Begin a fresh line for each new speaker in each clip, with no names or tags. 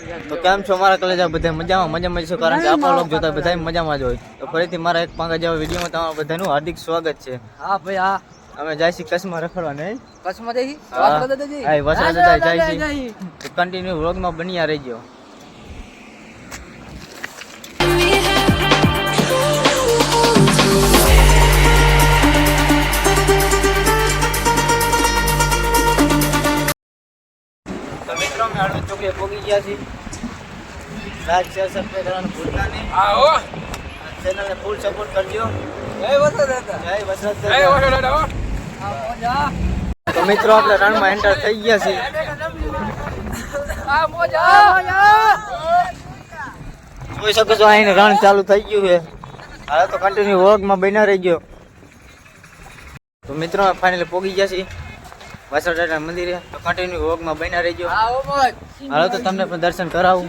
તો કેમ છો મારા કલેજા બધા મજામાં છો કારણ કે આપણા લોકો જોતા બધા મજામાં જ હોય. તો ફરીથી મારા એક પાંગા જેવા વિડીયોમાં તમારું બધાનું હાર્દિક સ્વાગત છે.
હા ભાઈ હા
અમે જાય છીએ કચ્છમાં રખડવા નહીં
કચ્છમાં જઈ
જાય છે કન્ટિન્યુ વ્લોગમાં બન્યા રહેજો. તો મિત્રો અમે હળવદ ચોકડીએ પહોંચી ગયા છીએ. લાઈક શેર સબસ્ક્રાઇબ કરવાનું ભૂલતા નહીં. ચેનલને ફૂલ સપોર્ટ કરજો. જય વસરાજ. તો મિત્રો આપણે રણમાં એન્ટર થઈ ગયા છીએ. જોઈ શકો છો અહીં રણ ચાલુ થઈ ગયું છે. હવે તો કન્ટિન્યુ વ્લોગમાં બન્યા રહી ગયો. તો મિત્રો ફાઇનલી પહોંચી ગયા છીએ વસરાજ મંદિરે. તો કન્ટિન્યુ વ્લોગમાં બન્યા રહી ગયો. હાલો તો તમને પણ દર્શન કરાવું.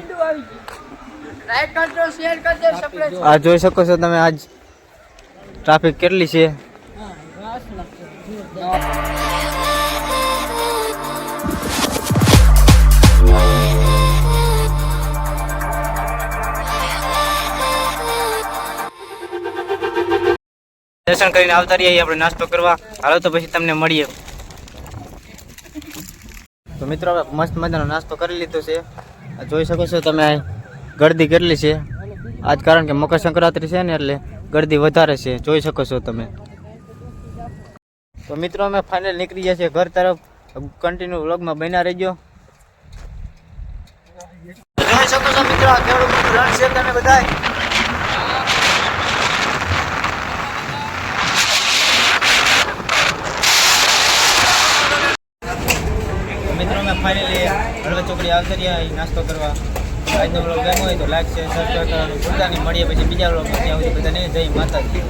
આ જોઈ શકો છો તમે આજ ટ્રાફિક કેટલી છે. દર્શન કરીને આવતા રહીએ આપણે નાસ્તો કરવા. હાલો તો પછી તમને મળીએ. તો મિત્રો હવે મસ્ત મજાનો નાસ્તો કરી લીધો છે. જોઈ શકો છો તમે ગળદી કેટલી છે. આજ કારણ કે મકર સંક્રાંતિ છે ને એટલે ગળદી વધારે છે. જોઈ શકો છો તમે. તો મિત્રો અમે ફાઇનલ નીકળી ગયા છીએ ઘર તરફ. કન્ટિન્યુ વ્લોગમાં બન્યા રહેજો. જોઈ શકો છો મિત્રો આ કેવડું મોટું રણ છે તમે બધા. મિત્રો અમે ફાઇનલી હળવદ ચોકડી આવતા રહ્યા નાસ્તો કરવા. આજનો વ્લોગ ગમ્યો હોય તો લાઈક શેર સબસ્ક્રાઇબ કરવાનું ભૂલતા નહીં. મળીએ પછી બીજા વ્લોગમાં. ત્યાં સુધી બધાને જય માતાજી.